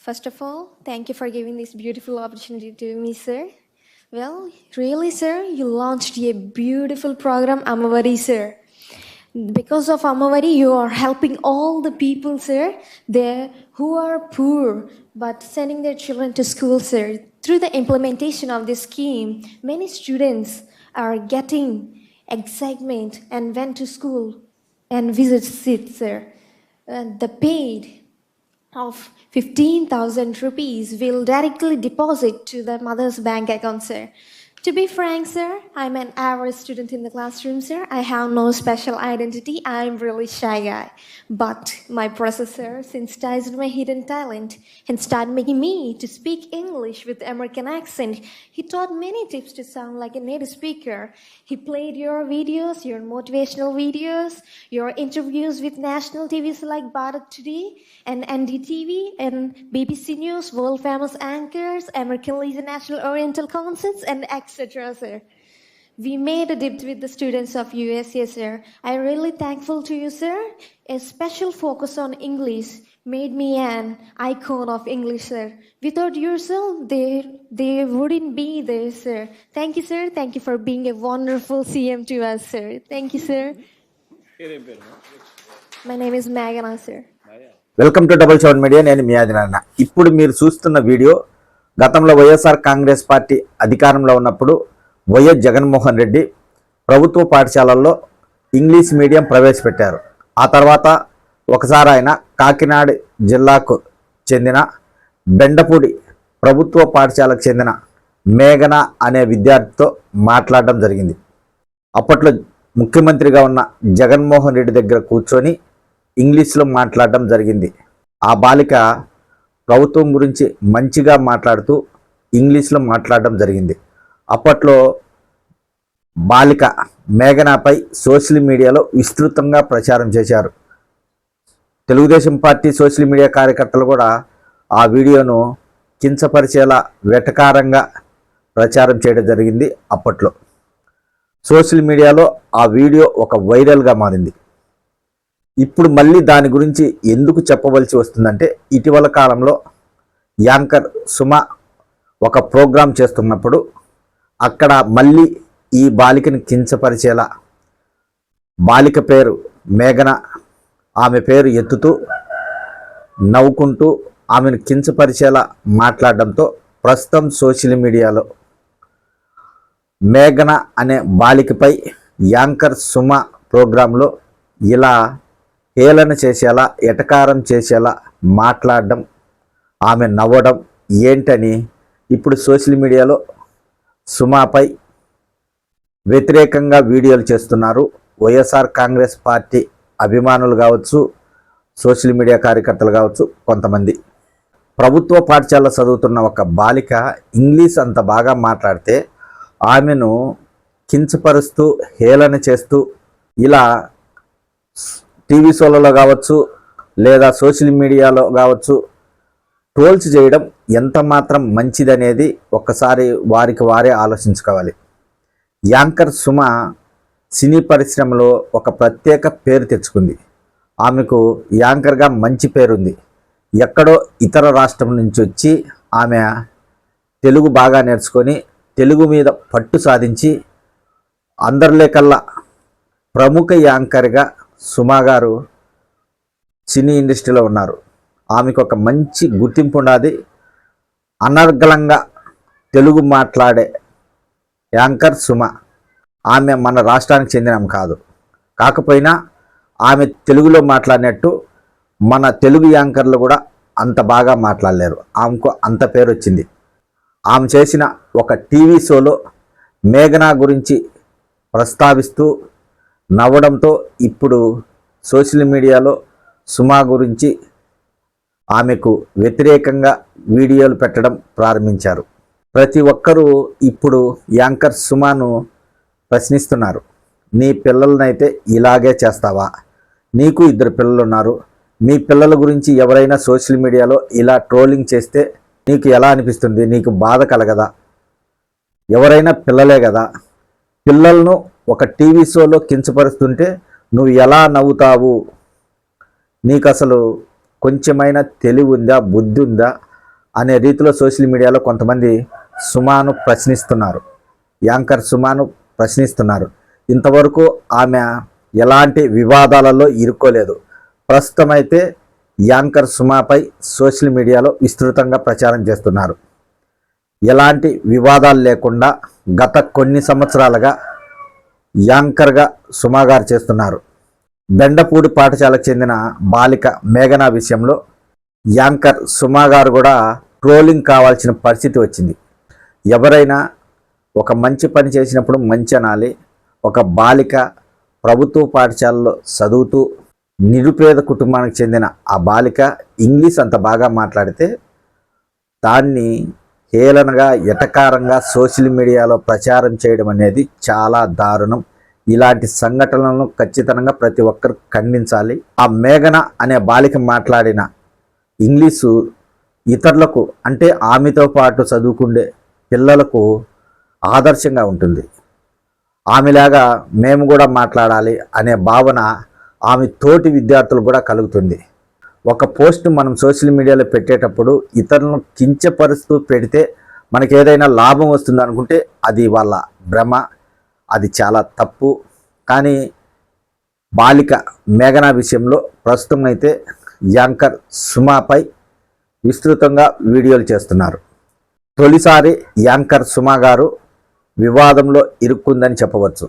First of all, thank you for giving this beautiful opportunity to me, sir. Well, really, sir, you launched a beautiful program, Amavari, sir. Because of Amavari, you are helping all the people, sir, there who are poor but sending their children to school, sir. Through the implementation of this scheme, many students are getting excitement and went to school and visit it, sir. The paid of 15,000 rupees will directly deposit to the mother's bank account, sir. To be frank, sir, I'm an average student in the classroom, sir. I have no special identity. I'm really shy guy. But my professor sensitized my hidden talent and started making me to speak English with American accent. He taught many tips to sound like a native speaker. He played your videos, your motivational videos, your interviews with national TVs like Bharat Today and NDTV and BBC News, world famous anchors, American Legion National Oriental Concerts, and etc., sir. We made a dip with the students of USA, sir. I'm really thankful to you, sir. A special focus on English made me an icon of English, sir. Without yourself, they wouldn't be there, sir. Thank you, sir. Thank you for being a wonderful CM to us, sir. Thank you, sir. My name is Meghana, sir. Welcome to 77 media. నేను మీ ఆదినారాయణ. ఇప్పుడు మీరు చూస్తున్న video గతంలో YSR Congress party అధికారంలో ఉన్నప్పుడు YS Jaganmohan Reddy ప్రభుత్వ పాఠశాలల్లో English medium ప్రవేశపెట్టారు. ఆ తర్వాత ఒకసారి ఆయన కాకినాడ జిల్లాకు చెందిన బెండపూడి ప్రభుత్వ పాఠశాలకు చెందిన మేఘన అనే విద్యార్థితో మాట్లాడడం జరిగింది. అప్పట్లో ముఖ్యమంత్రిగా ఉన్న జగన్మోహన్ రెడ్డి దగ్గర కూర్చొని ఇంగ్లీష్లో మాట్లాడడం జరిగింది. ఆ బాలిక ప్రభుత్వం గురించి మంచిగా మాట్లాడుతూ ఇంగ్లీష్లో మాట్లాడడం జరిగింది. అప్పట్లో బాలిక మేఘనాపై సోషల్ మీడియాలో విస్తృతంగా ప్రచారం చేశారు. తెలుగుదేశం పార్టీ సోషల్ మీడియా కార్యకర్తలు కూడా ఆ వీడియోను కించపరిచేలా వెటకారంగా ప్రచారం చేయడం జరిగింది. అప్పట్లో సోషల్ మీడియాలో ఆ వీడియో ఒక వైరల్గా మారింది. ఇప్పుడు మళ్ళీ దాని గురించి ఎందుకు చెప్పవలసి వస్తుందంటే, ఇటీవల కాలంలో యాంకర్ సుమ ఒక ప్రోగ్రాం చేస్తున్నప్పుడు అక్కడ మళ్ళీ ఈ బాలికని కించపరిచేలా బాలిక పేరు మేఘన, ఆమె పేరు ఎత్తుతూ నవ్వుకుంటూ ఆమెను కించపరిచేలా మాట్లాడడంతో ప్రస్తుతం సోషల్ మీడియాలో మేఘన అనే బాలికపై యాంకర్ సుమ ప్రోగ్రాంలో ఇలా హేళన చేసేలా, ఎటకారం చేసేలా మాట్లాడడం, ఆమె నవ్వడం ఏంటని ఇప్పుడు సోషల్ మీడియాలో సుమాపై వ్యతిరేకంగా వీడియోలు చేస్తున్నారు. వైఎస్ఆర్ కాంగ్రెస్ పార్టీ అభిమానులు కావచ్చు, సోషల్ మీడియా కార్యకర్తలు కావచ్చు, కొంతమంది. ప్రభుత్వ పాఠశాల చదువుతున్న ఒక బాలిక ఇంగ్లీష్ అంత బాగా మాట్లాడితే ఆమెను కించపరుస్తూ హేళన చేస్తూ ఇలా టీవీ షోలలో కావచ్చు లేదా సోషల్ మీడియాలో కావచ్చు ట్రోల్స్ చేయడం ఎంత మాత్రం మంచిదనేది ఒక్కసారి వారికి వారే ఆలోచించుకోవాలి. యాంకర్ సుమ సినీ పరిశ్రమలో ఒక ప్రత్యేక పేరు తెచ్చుకుంది. ఆమెకు యాంకర్గా మంచి పేరుంది. ఎక్కడో ఇతర రాష్ట్రం నుంచి వచ్చి ఆమె తెలుగు బాగా నేర్చుకొని తెలుగు మీద పట్టు సాధించి అందరిలేకల్లా ప్రముఖ యాంకర్గా సుమా గారు సినీ ఇండస్ట్రీలో ఉన్నారు. ఆమెకు ఒక మంచి గుర్తింపు ఉన్నది. అనర్గళంగా తెలుగు మాట్లాడే యాంకర్ సుమ. ఆమె మన రాష్ట్రానికి చెందిన ఆమె కాదు. కాకపోయినా ఆమె తెలుగులో మాట్లాడినట్టు మన తెలుగు యాంకర్లు కూడా అంత బాగా మాట్లాడలేరు. ఆమెకు అంత పేరు వచ్చింది. ఆమె చేసిన ఒక టీవీ షోలో మేఘనా గురించి ప్రస్తావిస్తూ నవ్వడంతో ఇప్పుడు సోషల్ మీడియాలో సుమా గురించి ఆమెకు వ్యతిరేకంగా వీడియోలు పెట్టడం ప్రారంభించారు. ప్రతి ఒక్కరూ ఇప్పుడు యాంకర్ సుమాను ప్రశ్నిస్తున్నారు. నీ పిల్లలనైతే ఇలాగే చేస్తావా? నీకు 2 పిల్లలు ఉన్నారు. మీ పిల్లల గురించి ఎవరైనా సోషల్ మీడియాలో ఇలా ట్రోలింగ్ చేస్తే నీకు ఎలా అనిపిస్తుంది? నీకు బాధ కలగదా? ఎవరైనా పిల్లలే కదా. పిల్లలను ఒక టీవీ షోలో కించపరుస్తుంటే నువ్వు ఎలా నవ్వుతావు? నీకు అసలు కొంచెమైనా తెలివి ఉందా, బుద్ధి ఉందా? అనే రీతిలో సోషల్ మీడియాలో కొంతమంది సుమాను ప్రశ్నిస్తున్నారు, యాంకర్ సుమాను ప్రశ్నిస్తున్నారు. ఇంతవరకు ఆమె ఎలాంటి వివాదాలలో ఇరుక్కోలేదు. ప్రస్తుతం అయితే యాంకర్ సుమాపై సోషల్ మీడియాలో విస్తృతంగా ప్రచారం చేస్తున్నారు. ఎలాంటి వివాదాలు లేకుండా గత కొన్ని సంవత్సరాలుగా యాంకర్గా సుమా గారు చేస్తున్నారు. బెండపూడి పాఠశాలకు చెందిన బాలిక మేఘన విషయంలో యాంకర్ సుమా గారు కూడా ట్రోలింగ్ కావాల్సిన పరిస్థితి వచ్చింది. ఎవరైనా ఒక మంచి పని చేసినప్పుడు మంచి అనాలి. ఒక బాలిక ప్రభుత్వ పాఠశాలలో చదువుతూ నిరుపేద కుటుంబానికి చెందిన ఆ బాలిక ఇంగ్లీష్ అంత బాగా మాట్లాడితే దాన్ని హేళనగా ఎటకారంగా సోషల్ మీడియాలో ప్రచారం చేయడం అనేది చాలా దారుణం. ఇలాంటి సంఘటనలను ఖచ్చితంగా ప్రతి ఒక్కరు ఖండించాలి. ఆ మేఘన అనే బాలిక మాట్లాడిన ఇంగ్లీషు ఇతరులకు, అంటే ఆమెతో పాటు చదువుకునే పిల్లలకు ఆదర్శంగా ఉంటుంది. ఆమెలాగా మేము కూడా మాట్లాడాలి అనే భావన ఆమె తోటి విద్యార్థులు కూడా కలుగుతుంది. ఒక పోస్ట్ మనం సోషల్ మీడియాలో పెట్టేటప్పుడు ఇతరులను కించపరుస్తూ పెడితే మనకి ఏదైనా లాభం వస్తుంది అనుకుంటే అది వాళ్ళ భ్రమ, అది చాలా తప్పు. కానీ బాలిక మేఘన విషయంలో ప్రస్తుతం అయితే యాంకర్ సుమాపై విస్తృతంగా వీడియోలు చేస్తున్నారు. తొలిసారి యాంకర్ సుమా గారు వివాదంలో ఇరుక్కుందని చెప్పవచ్చు.